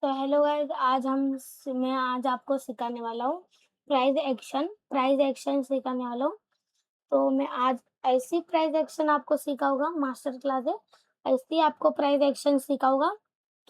तो hello guys मैं आज आपको सिखाने वाला हूँ प्राइस एक्शन सिखाने वाला हूँ। तो मैं आज ऐसी प्राइस एक्शन आपको सिखाऊँगा, मास्टर क्लास है। ऐसी आपको प्राइस एक्शन सिखाऊँगा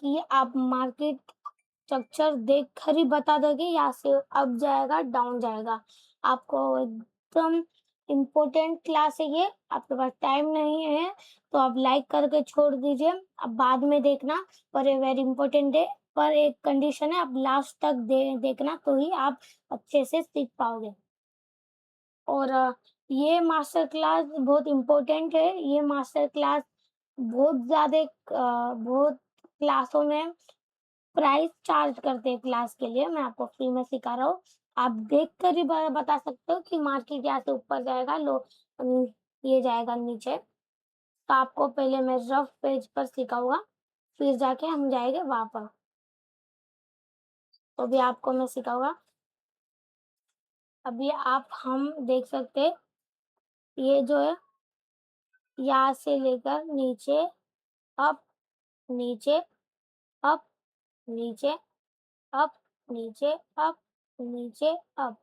कि आप मार्केट स्ट्रक्चर देख कर ही बता दोगे यहाँ से अप जाएगा, डाउन जाएगा। आपको एकदम इम्पोर्टेंट क्लास है ये, आपके पास टाइम नहीं है तो आप लाइक करके छोड़ दीजिए, अब बाद में देखना, पर ये वेरी इम्पोर्टेंट है। पर एक कंडीशन है, आप लास्ट तक देखना तो ही आप अच्छे से सीख पाओगे। और ये मास्टर क्लास बहुत इम्पोर्टेंट है, ये मास्टर क्लास बहुत क्लासों में प्राइस चार्ज करते हैं क्लास के लिए, मैं आपको फ्री में सिखा रहा हूँ। आप देख कर ही बता सकते हो कि मार्केट यहाँ से ऊपर जाएगा, ये जाएगा नीचे। तो आपको पहले मैं रफ पेज पर सिखाऊँगा, फिर जाके हम जाएँगे वहाँ पर। तो अभी आपको मैं सिखाऊँगा। अभी आप हम देख सकते हैं, ये जो है यहाँ से लेकर नीचे, अप, नीचे, अप, नीचे, अप, नीचे, अप, नीचे, अप।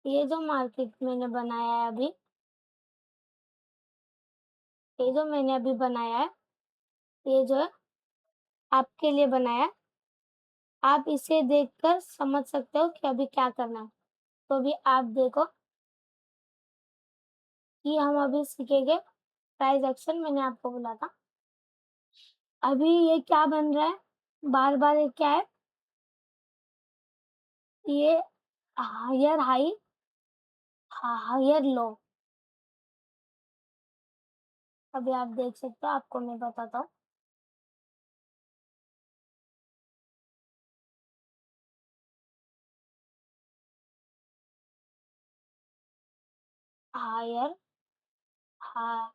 ये जो मार्केट मैंने बनाया है अभी, ये जो मैंने अभी बनाया है, ये जो है आपके लिए बनाया है। आप इसे देखकर समझ सकते हो कि अभी क्या करना है। तो अभी आप देखो कि हम अभी सीखेंगे प्राइस एक्शन, मैंने आपको बोला था। अभी ये क्या बन रहा है? बार-बार ये क्या है? ये हायर हाई, हायर लो। अभी आप देख सकते हो, आपको मैं बताता हूँ। हायर हा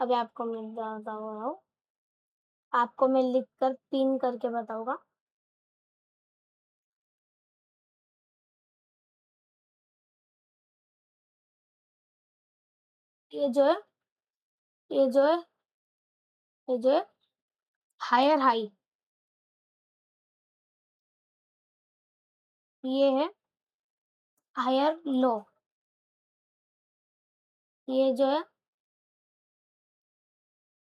अभी आपको मैं बता रहा हूँ। आपको मैं लिख कर पिन करके बताऊँगा। ये जो है ये जो है ये जो है हायर हाई, ये है हायर लो। ये जो है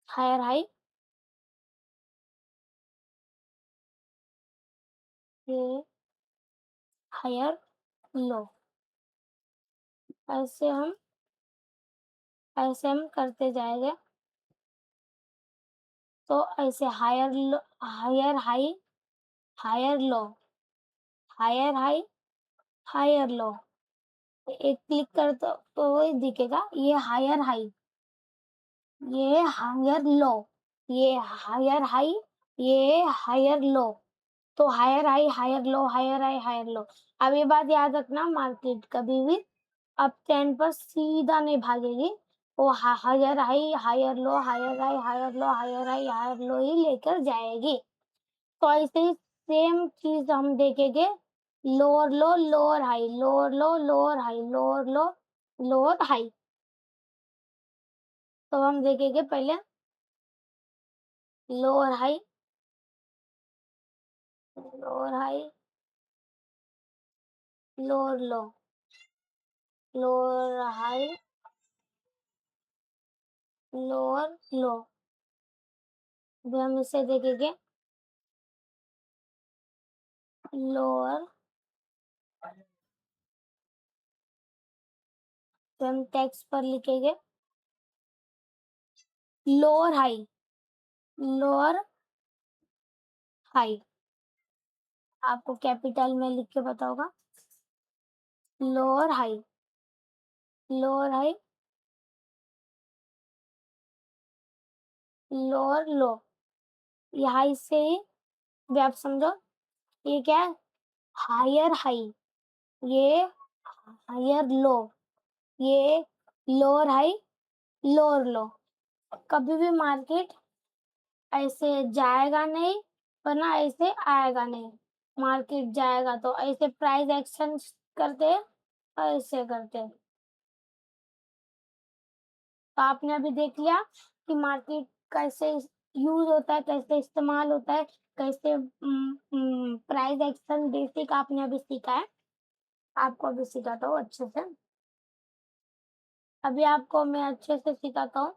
हायर हाई, ये हायर लो। ऐसे हम ऐसे हम करते जाएँगे। तो ऐसे higher high, higher low, higher high, higher low. एक क्लिक कर तो वही दिखेगा, ये हायर हाई, ये हायर लो, ये हायर हाई, ये हायर लो। तो higher high, higher low, higher high, higher low. अब ये बात याद रखना, मार्केट कभी भी अप ट्रेंड पर सीधा नहीं भागेगी। वो higher high, higher low, higher high, higher low, higher high, higher low ही लेकर जाएगी। तो ऐसे ही सेम चीज़ हम देखेंगे, lower low, lower high, lower low, lower high, lower low, lower high. तो हम देखेंगे पहले lower high, lower high, lower low, lower high, lower low. अभी हम इसे देखेंगे, लोअर, तो हम टेक्स्ट पर लिखेंगे लोअर हाई, लोअर हाई। आपको कैपिटल में लिख के बताऊंगा, lower high, lower high, lower लो। यहाँ इससे ही भी आप समझो, ये क्या है? हायर हाई, ये हायर लो, ये लोअर हाई, लोअर लो। कभी भी मार्केट ऐसे जाएगा नहीं, वरना ऐसे आएगा नहीं। मार्केट जाएगा तो ऐसे प्राइस एक्शन करते हैं, ऐसे करते हैं। तो आपने अभी देख लिया कि मार्केट कैसे यूज़ होता है, कैसे इस्तेमाल होता है, कैसे प्राइस एक्शन बेसिक आपने अभी सीखा है। आपको अभी सिखाता हूँ अच्छे से। अभी आपको मैं अच्छे से सिखाता हूँ।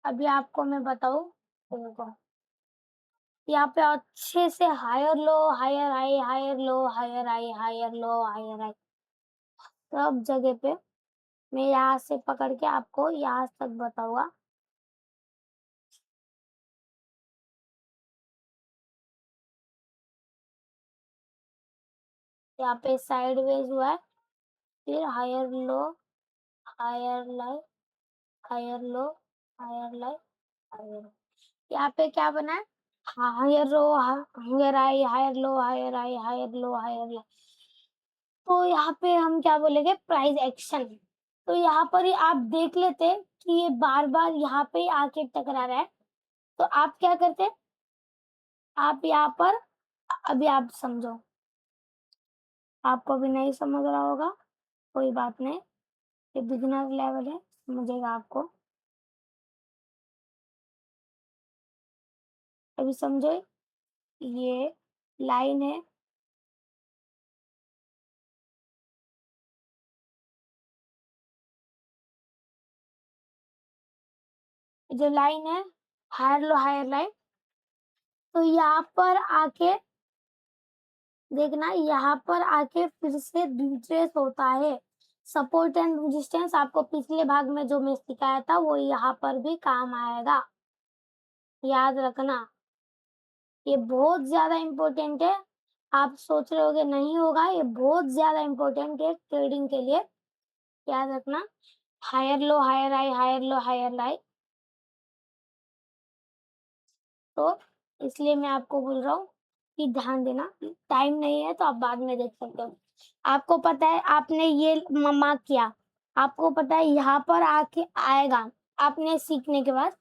अभी आपको मैं बताऊँ, देखो यहाँ पे अच्छे से higher low, higher high, higher low, higher high, higher low, higher high, सब जगह पे मैं यहाँ से पकड़ के आपको यहाँ तक बताऊँगा। यहाँ पे साइडवेज हुआ है, फिर higher low, higher low, higher low, higher low, higher. यहाँ पे क्या बना है? Higher low, higher high, higher low, higher high, higher low, higher low. तो यहाँ पे हम क्या बोलेंगे? Price action. तो यहाँ पर ही आप देख लेते कि ये बार-बार यहाँ पे ही आके टकरा रहा है। तो आप क्या करते? आप यहाँ पर अभी आप समझो। आपको अभी नहीं समझ रहा होगा, कोई बात नहीं। ये बिगिनर लेवल है, समझेगा आपको। अभी समझो, ये लाइन है, जो लाइन है, हायर लो, हायर लाइन। तो यहाँ पर आके देखना, यहाँ पर आके फिर से रिट्रेस होता है। सपोर्ट एंड रेजिस्टेंस आपको पिछले भाग में जो मैं सिखाया था, वो यहाँ पर भी काम आएगा। याद रखना, ये बहुत ज़्यादा इम्पोर्टेंट है। आप सोच रहे होगे नहीं होगा, ये बहुत ज़्यादा इम्पोर्टेंट है ट्रेडिंग के लिए। याद रखना, higher low, higher high, higher low, higher high. तो इसलिए मैं आपको बोल रहा हूँ कि ध्यान देना। टाइम नहीं है तो आप बाद में देख सकते हो। आपको पता है, आपने ये मार्क किया, आपको पता है यहाँ पर आके आएगा। आपने सीखने के बाद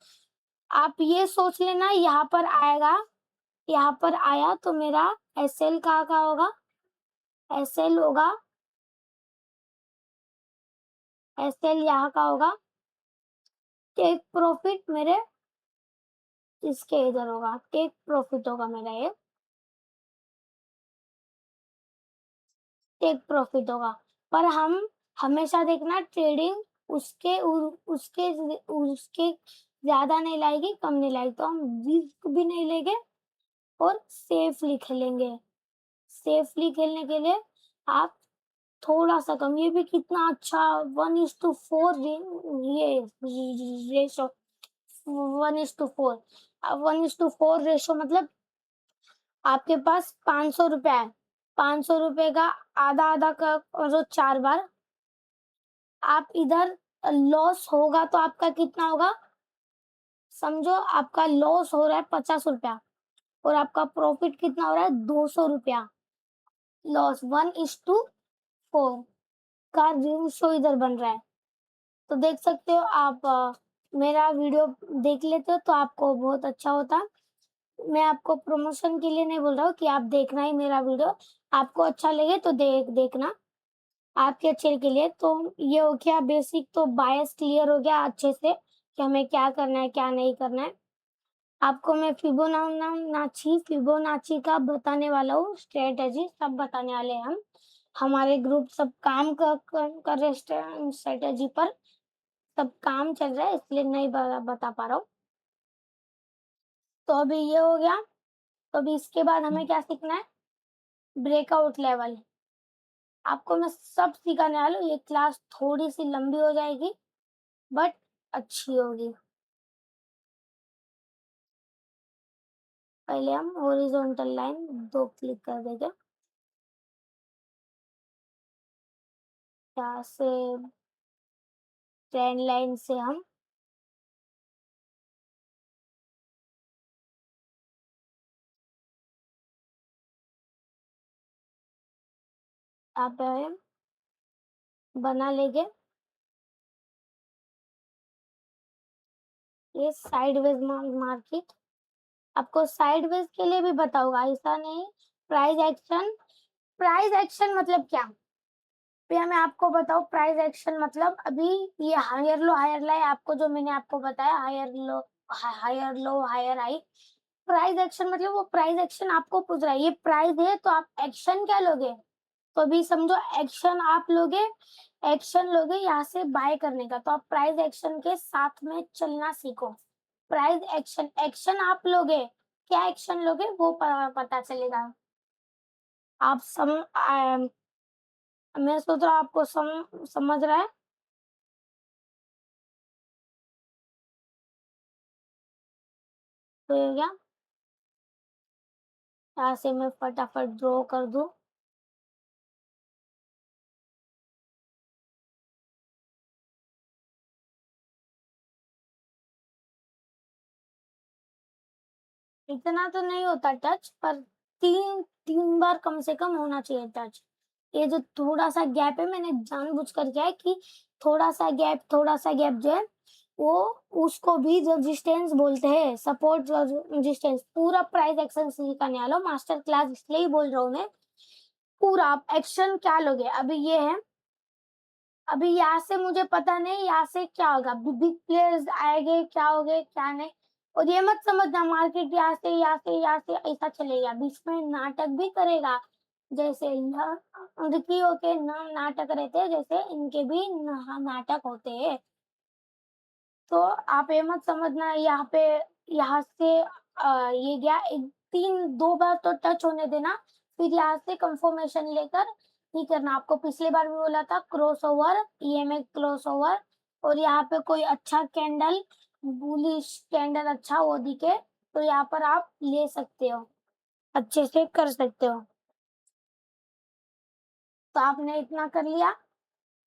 आप ये सोच लेना, यहाँ पर आएगा, यहाँ पर आया तो मेरा एसएल कहाँ का होगा? एसएल होगा, एसएल यहाँ का होगा। टेक प्रॉफिट मेरे इसके इधर होगा, टेक प्रॉफिट होगा मेरा ये, टेक प्रॉफिट होगा। पर हम हमेशा देखना, ट्रेडिंग उसके उसके ज़्यादा नहीं लाएगी, कम नहीं लाएगी, तो हम रिस्क भी नहीं लेंगे और सेफली खेलेंगे। सेफली खेलने के लिए आप थोड़ा-सा कम, ये भी कितना अच्छा 1:4 ये रेशो, 1:4। 1:4 रेशो मतलब आपके पास ₹500 है। ₹500 का आधा-आधा का करो 4 बार। आप इधर लॉस होगा तो आपका कितना होगा? समझो आपका लॉस हो रहा है ₹50 और आपका प्रॉफिट कितना हो रहा है? ₹200। लॉस 1:4 का रेशियो इधर बन रहा है। तो देख सकते हो आप, मेरा वीडियो देख लेते हो तो आपको बहुत अच्छा होता। मैं आपको प्रमोशन के लिए नहीं बोल रहा हूँ कि आप देखना ही मेरा वीडियो। आपको अच्छा लगे तो देखना, आपके अच्छे के लिए। तो ये हो गया बेसिक, तो बायस क्लियर हो गया अच्छे से कि हमें क्या करना है, क्या नहीं करना है। आपको मैं फिबोनाची का बताने वाला हूँ, स्ट्रैटेजी सब बताने वाले हैं हम। हमारे ग्रुप सब काम कर रहे स्ट्रैटेजी पर, सब काम चल रहा है, इसलिए नहीं बता पा रहा हूँ। तो अभी ये हो गया, तो अभी इसके बाद हमें क्या सीखना है? Breakout level. आपको मैं सब सिखाने वाली हूँ। ये क्लास थोड़ी-सी लंबी हो जाएगी, बट अच्छी होगी। पहले हम हॉरिज़ॉन्टल लाइन 2 क्लिक कर देंगे। यहाँ से ट्रेंड लाइन से हम यहाँ पे हम बना लेंगे। ये साइडवेज मार्केट, आपको साइडवेज के लिए भी बताऊँगा, ऐसा नहीं। प्राइस एक्शन, प्राइस एक्शन मतलब क्या? भैया मैं आपको बताऊँ प्राइस एक्शन मतलब अभी ये हायर लो आपको जो मैंने आपको बताया higher low, higher high. Price action मतलब वो प्राइस एक्शन आपको पूछ रहा है, ये प्राइस है तो आप एक्शन क्या लोगे? तो अभी समझो एक्शन लोगे यहाँ से बाय करने का, तो आप प्राइस एक्शन के साथ में चलना सीखो। प्राइस एक्शन, एक्शन आप लोगे, क्या एक्शन लोगे वो पता चलेगा। आप मैं सोच रहा हूँ आपको समझ रहा है? तो ये क्या? यहाँ से मैं फटाफट ड्रॉ कर दूँ। इतना तो नहीं होता टच, पर 3 बार कम से कम होना चाहिए टच। ये जो थोड़ा-सा गैप है मैंने जानबूझकर किया है कि थोड़ा-सा गैप जो है वो उसको भी रेजिस्टेंस बोलते हैं, सपोर्ट रेजिस्टेंस। पूरा प्राइस एक्शन सिखाने वाला हूँ, मास्टर क्लास इसलिए ही बोल रहा हूँ मैं। पूरा आप एक्शन क्या लोगे? अभी ये है, अभी यहाँ से मुझे पता नहीं यहाँ से क्या होगा, बिग प्लेयर्स आएँगे, क्या होगे, क्या नहीं। और ये मत समझना मार्केट यहाँ से ऐसा चलेगा, बीच में नाटक भी करेगा। जैसे यह रिकियों के नाटक रहते हैं, जैसे इनके भी नाटक होते हैं। तो आप ये मत समझना यहाँ पे यहाँ से ये गया 2 बार तो टच होने देना, फिर यहाँ से कंफर्मेशन लेकर नहीं करना। आपको पिछली बार भी बोला था क्रॉसओवर, ईएमए क्रॉसओवर, और यहाँ पे कोई अच्छा कैंडल, बुलिश कैंडल अच्छा वो दिखे तो यहाँ पर आप ले सकते हो, अच्छे से कर सकते हो। तो आपने इतना कर लिया,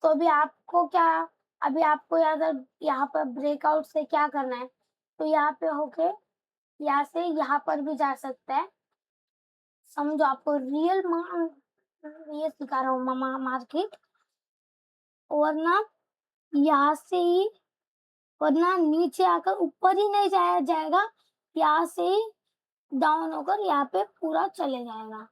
तो अभी आपको क्या, अभी आपको अगर यहाँ पर ब्रेकआउट से क्या करना है, तो यहाँ पे होके यहाँ से यहाँ पर भी जा सकता है। समझो आपको ये सिखा रहा हूँ मार्केट, वरना यहाँ से ही, वरना नीचे आकर ऊपर ही नहीं जाया जाएगा, यहाँ से ही डाउन होकर यहाँ पे पूरा चले जाएगा।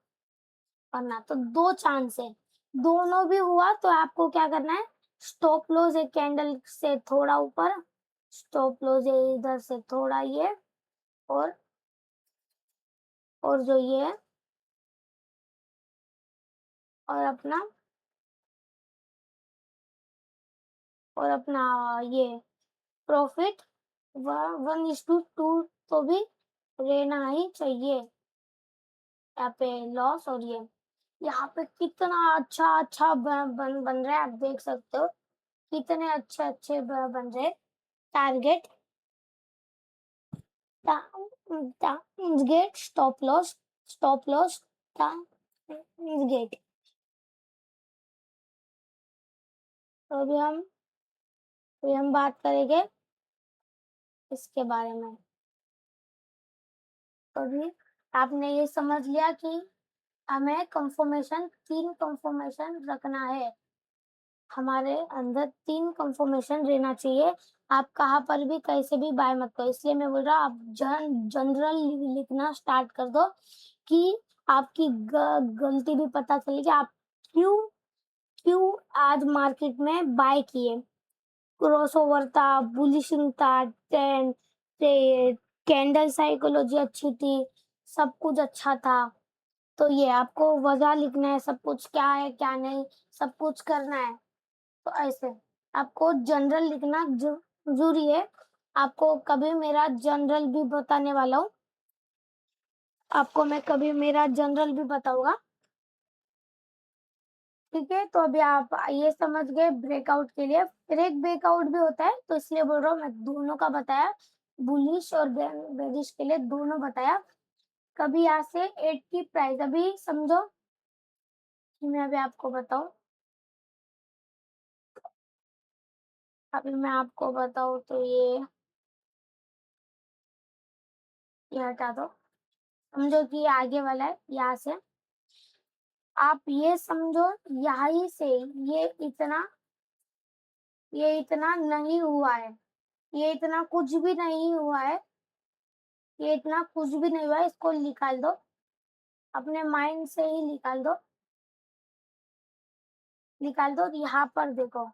वरना तो 2 चांस है, दोनों भी हुआ तो आपको क्या करना है, स्टॉप लॉस है कैंडल से थोड़ा ऊपर, स्टॉप लॉस है इधर से थोड़ा ये, और जो ये है, और अपना ये प्रॉफिट 1:2 तो भी रहना ही चाहिए। यहाँ पे लॉस, और ये यहाँ पे कितना अच्छा बन रहा है, आप देख सकते हो कितने अच्छे बन रहे target, get, stop loss, get. तो अभी हम बात करेंगे इसके बारे में। तो अभी आपने ये समझ लिया कि हमें कंफर्मेशन 3 कंफर्मेशन रखना है। हमारे अंदर 3 कंफर्मेशन रहना चाहिए। आप कहाँ पर भी कैसे भी बाय मत करो। इसलिए मैं बोल रहा हूँ आप जनरल लिखना स्टार्ट कर दो कि आपकी गलती भी पता चले कि आप क्यों क्यों आज मार्केट में बाय किए। क्रॉसओवर था, बुलिशिंग था, ट्रेंड ते कैंडल साइकोलॉजी अच्छी थी, सब कुछ अच्छा था। तो ये आपको वजह लिखना है, सब कुछ क्या है, क्या नहीं, सब कुछ करना है। तो ऐसे आपको जनरल लिखना ज़रूरी है। आपको कभी मेरा जनरल भी बताने वाला हूँ। आपको मैं कभी मेरा जनरल भी बताऊँगा। ठीक है? तो अभी आप ये समझ गए ब्रेकआउट के लिए। फिर एक ब्रेकआउट भी होता है, तो इसलिए बोल रहा हूँ मैं दोनों का बताया। बुलिश और बेरिश के लिए दोनों बताया। कभी यहाँ से 8 की प्राइस अभी समझो कि मैं अभी आपको बताऊँ। अभी मैं आपको बताऊँ तो ये हटा दो। समझो कि ये आगे वाला है, यहाँ से आप ये समझो यहीं से ये इतना नहीं हुआ है, ये इतना कुछ भी नहीं हुआ है, ये इतना कुछ भी नहीं हुआ है, इसको निकाल दो, अपने माइंड से ही निकाल दो। निकाल दो। यहाँ पर देखो,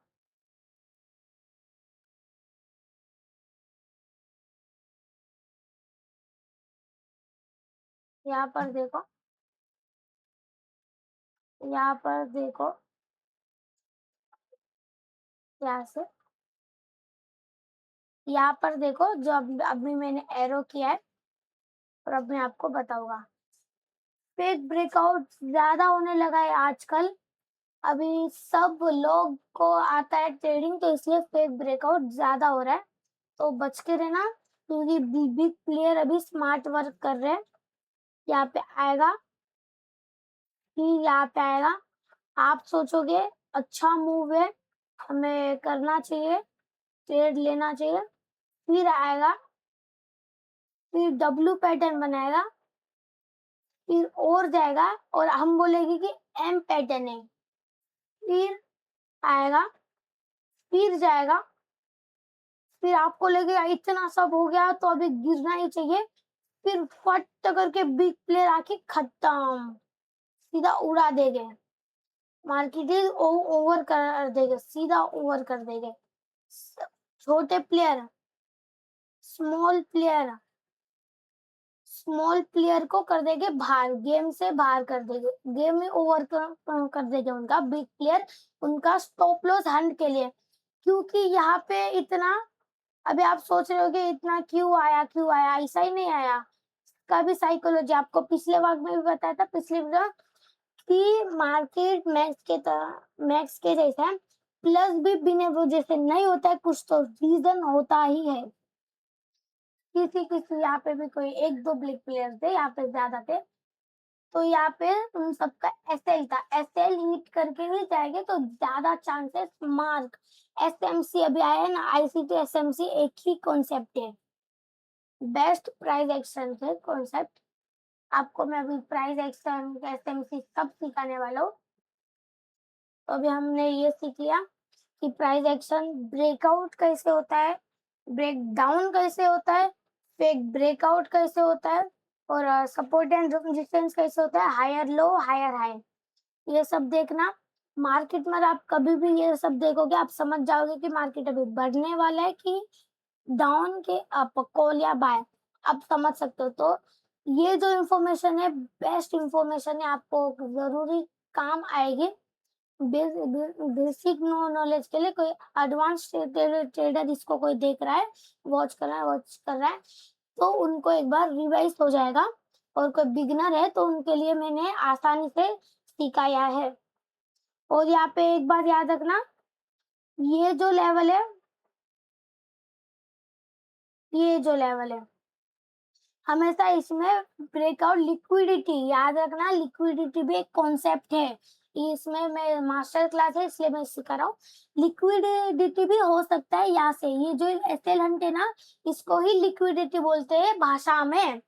यहाँ पर देखो, यहाँ पर देखो, यहाँ से यहाँ पर देखो, जो अभी मैंने एरो किया है, और अब मैं आपको बताऊंगा। फेक ब्रेकआउट ज्यादा होने लगा है आजकल। अभी सब लोग को आता है ट्रेडिंग, तो इसलिए फेक ब्रेकआउट ज्यादा हो रहा है। तो बच के रहना, क्योंकि बिग प्लेयर अभी स्मार्ट वर्क कर रहे हैं। यहाँ पे आएगा, फिर यहाँ पे आएगा, आप सोचोगे अच्छा मूव है, हमें करना चाहिए, ट्रेड लेना चाहिए। फिर आएगा, फिर डब्ल्यू पैटर्न बनाएगा, फिर और जाएगा, और हम बोलेंगे कि एम पैटर्न है। फिर आएगा, फिर जाएगा, फिर आपको लगेगा इतना सब हो गया तो अभी गिरना ही चाहिए। फिर फट करके बिग प्लेयर आके खत्म, सीधा उड़ा देंगे, मार्केट ओवर कर देंगे, सीधा ओवर कर देंगे। छोटे player, small player, small player को कर देंगे बाहर, गेम से बाहर कर देंगे, गेम में ओवर कर देंगे उनका बिग प्लेयर, उनका स्टॉप लॉस हंट के लिए। क्योंकि यहाँ पे इतना, अभी आप सोच रहे हो कि इतना क्यों आया, क्यों आया, ऐसा ही नहीं आया। का भी साइकोलॉजी आपको पिछले भाग में भी बताया था, पिछले वीडियो, कि मार्केट मैक्स के जैसा है, प्लस भी बिना वजह से नहीं होता है, कुछ तो रीजन होता ही है। किसी यहाँ पे भी कोई एक दो बिग प्लेयर थे, यहाँ पे ज्यादा थे, तो यहाँ पे उन सबका एसएल था, एसएल हिट करके ही जाएंगे तो ज्यादा चांसेस मार्क। एसएमसी अभी आया है ना, आईसीटी एसएमसी एक ही कॉन्सेप्ट है, बेस्ट प्राइस एक्शन है कॉन्सेप्ट। आपको मैं अभी प्राइस एक्शन एसएमसी सब सिखाने वाला हूँ। तो अभी हमने ये सीख लिया कि प्राइस एक्शन ब्रेकआउट कैसे होता है, ब्रेक डाउन कैसे होता है, फेक ब्रेकआउट कैसे होता है, और सपोर्ट एंड रेजिस्टेंस कैसे होता है, हायर लो हायर हाई, ये सब देखना। मार्केट में आप कभी भी ये सब देखोगे, आप समझ जाओगे कि मार्केट अभी बढ़ने वाला है कि डाउन के अप, कॉल या बाय, आप समझ सकते हो। तो ये जो इंफॉर्मेशन है, बेस्ट इंफॉर्मेशन है, आपको जरूरी काम आएगी। बेसिक नॉलेज के लिए कोई एडवांस ट्रेडर इसको कोई देख रहा है, वॉच कर रहा है, तो उनको एक बार रिवाइज हो जाएगा। और कोई बिगनर है तो उनके लिए मैंने आसानी से सिखाया है। और यहाँ पे एक बात याद रखना, ये जो लेवल है, ये जो लेवल है, हमेशा इसमें ब्रेकआउट लिक्विडिटी याद रखना, लिक्विडिटी भी एक कॉन्सेप्ट है। इसमें मैं मास्टर क्लास है इसलिए मैं सिखा रहा हूँ। लिक्विडिटी भी हो सकता है यहाँ से, ये जो एसएल हंट है ना, इसको ही लिक्विडिटी बोलते हैं भाषा में।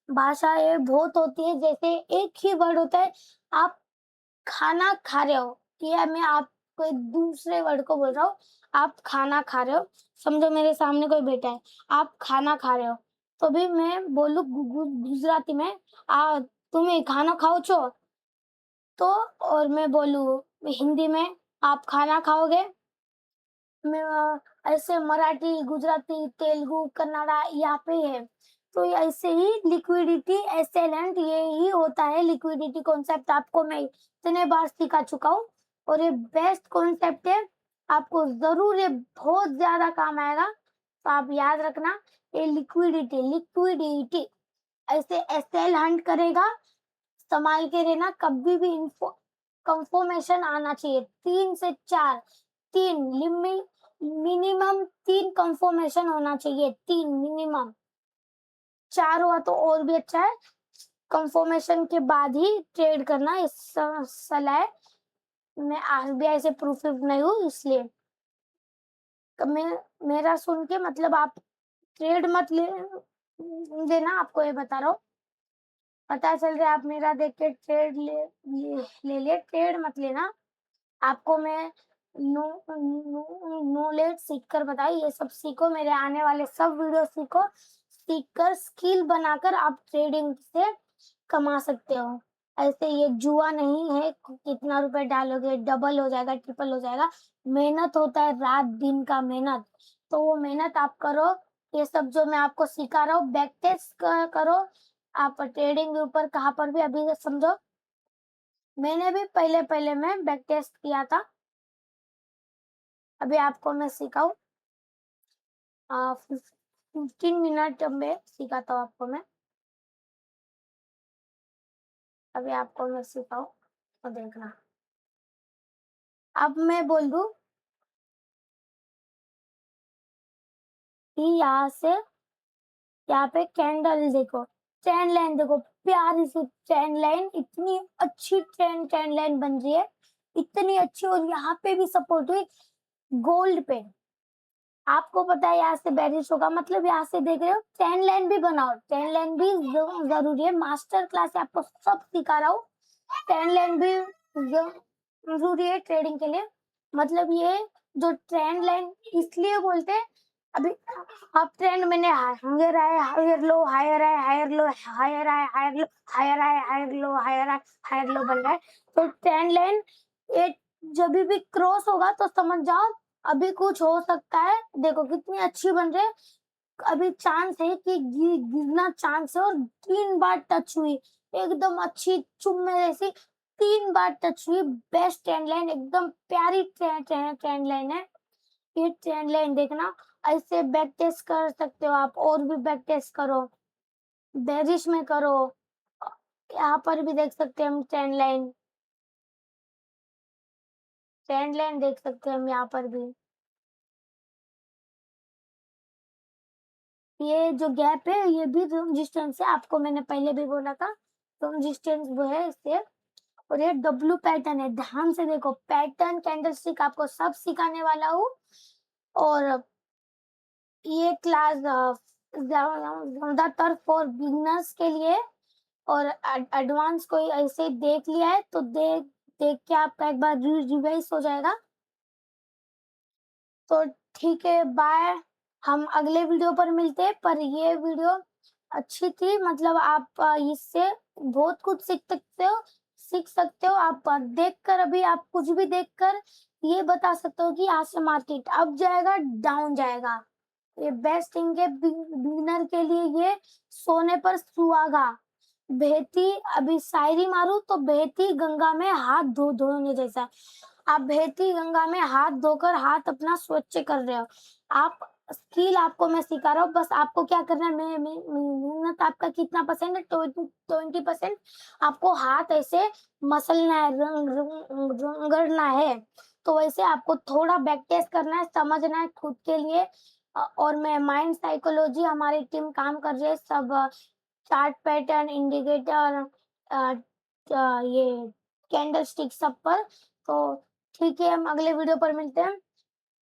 भाषा ये बहुत होती है, जैसे एक ही वर्ड होता है, आप खाना खा रहे हो, या मैं आपको एक दूसरे वर्ड को बोल रहा हूँ, आप खाना खा रहे हो, समझो मेरे सामने कोई बैठा है, आप खाना खा रहे हो, तो भी मैं बोलू गुजराती में, आ तुम्हें खाना खाओ छो, तो और मैं बोलू हिंदी में, आप खाना खाओगे। मैं ऐसे मराठी, गुजराती, तेलुगु, कन्नड़ा यहाँ पे है। तो ऐसे ही लिक्विडिटी एसेलेंट ये ही होता है, लिक्विडिटी कॉन्सेप्ट आपको मैं इतने बार सिखा चुका हूँ, और ये बेस्ट कॉन्सेप्ट है, आपको जरूर ये बहुत ज्यादा काम आएगा। तो आप याद रखना, ये लिक्विडिटी लिक्विडिटी ऐसे एसएल हंट करेगा, संभाल के रहना, कभी भी इन्फो कंफर्मेशन आना चाहिए, 3 से 4, 3 मिनिमम 3 कंफर्मेशन होना चाहिए, 3 मिनिमम, 4 हुआ तो और भी अच्छा है। कंफर्मेशन के बाद ही ट्रेड करना, इस सलाह है। मैं आरबीआई से प्रूफ नहीं हूँ, इसलिए मैं मेरा सुन के मतलब आप ट्रेड मत ले देना, आपको ये बता रहा हूँ। पता चल रहा है आप मेरा देख के ट्रेड ले ले, ट्रेड मत लेना। आपको मैं नॉलेज सीख कर बताई, ये सब सीखो, मेरे आने वाले सब वीडियो सीखो, सीख कर स्किल बनाकर आप ट्रेडिंग से कमा सकते हो। ऐसे ये जुआ नहीं है, कितना रुपए डालोगे डबल हो जाएगा, ट्रिपल हो जाएगा। मेहनत होता है, रात दिन का मेहनत, तो वो मेहनत आप करो। ये सब जो मैं आपको सिखा रहा हूँ बैक टेस्ट करो आप ट्रेडिंग के ऊपर। कहाँ पर भी अभी समझो, मैंने भी पहले मैं बैक टेस्ट किया था। अभी आपको मैं सिखाऊं, 15 मिनट में सिखाता हूँ आपको मैं। अभी आपको मैं सिखाऊं तो देखना। अब मैं बोल दूं कि यहाँ पे कैंडल देखो, ट्रेंड लाइन देखो, प्यारी सी ट्रेंड लाइन, इतनी अच्छी ट्रेंड लाइन बन रही है, इतनी अच्छी। और यहाँ पे भी सपोर्ट हुई गोल्ड पे। आपको पता है यहाँ से बेरिश होगा, मतलब यहाँ से देख रहे हो ट्रेंड लाइन भी बनाओ, ट्रेंड लाइन भी जरूरी है। मास्टर क्लास आपको सब सिखा रहा हूँ, ट्रेंड लाइन भी जरूरी है ट्रेडिंग के लिए। मतलब ये जो ट्रेंड लाइन इसलिए बोलते हैं, अभी अब ट्रेंड मैंने हायर आए हायर लो, हायर आए हायर लो, हायर आए हायर लो, हायर आए हायर लो, हायर आए हायर लो बन रहा है। तो ट्रेंड लाइन ये जब भी क्रॉस होगा तो समझ जाओ अभी कुछ हो सकता है। देखो कितनी अच्छी बन रही है, अभी चांस है कि गिरना चांस है। और 3 बार टच हुई, एकदम अच्छी चुम्मे जैसी 3 बार टच हुई। बेस्ट ट्रेंड लाइन, एकदम प्यारी ट्रेंड लाइन है ये। ट्रेंड लाइन देखना, ऐसे बैक टेस्ट कर सकते हो आप, और भी बैक टेस्ट करो, बेरिश में करो। यहाँ पर भी देख सकते हैं हम ट्रेंड लाइन, ट्रेंड लाइन देख सकते हैं हम यहाँ पर भी। ये जो गैप है ये भी रेजिस्टेंस है, आपको मैंने पहले भी बोला था। रेजिस्टेंस वो है इससे। और ये डब्ल्यू पैटर्न है, ध्यान से देखो, पैटर्न कैंडलस्टिक आपको सब सिखाने वाला हूँ। और ये क्लास ज्यादातर फॉर बिगिनर्स के लिए, और एडवांस कोई ऐसे देख लिया है तो देख देख के आपका एक बार रिवाइज हो जाएगा। तो ठीक है, बाय। हम अगले वीडियो पर मिलते हैं। पर ये वीडियो अच्छी थी, मतलब आप इससे बहुत कुछ सीख सकते हो आप देखकर। अभी आप कुछ भी देखकर ये बता सकते हो कि यहाँ से मार्केट अप जाएगा डाउन जाएगा। ये बेस्ट थिंग है बिगिनर के लिए। ये सोने पर सुहागा, बहती, अभी शायरी मारू तो बहती गंगा में हाथ धोने जैसा। आप बहती गंगा में हाथ धोकर हाथ अपना स्वच्छ कर रहे हो। आप स्किल आपको मैं सिखा रहा हूँ, बस आपको क्या करना है, मेहनत आपका कितना परसेंट है, 20%। आपको हाथ ऐसे मसलना है, रगड़ना है। तो वैसे आपको थोड़ा बैक टेस्ट करना है, समझना है खुद के लिए। और मैं माइंड साइकोलॉजी, हमारी टीम काम कर रही है सब, चार्ट पैटर्न, इंडिकेटर, ये कैंडल स्टिक सब पर। तो ठीक है, हम अगले वीडियो पर मिलते हैं।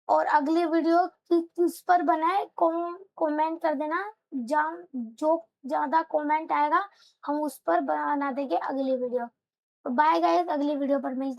और अगली वीडियो किस पर बनाए कमेंट कर देना, जो ज्यादा कमेंट आएगा हम उस पर बना देंगे अगली वीडियो। तो बाय गाइस, अगली वीडियो पर मिलते हैं।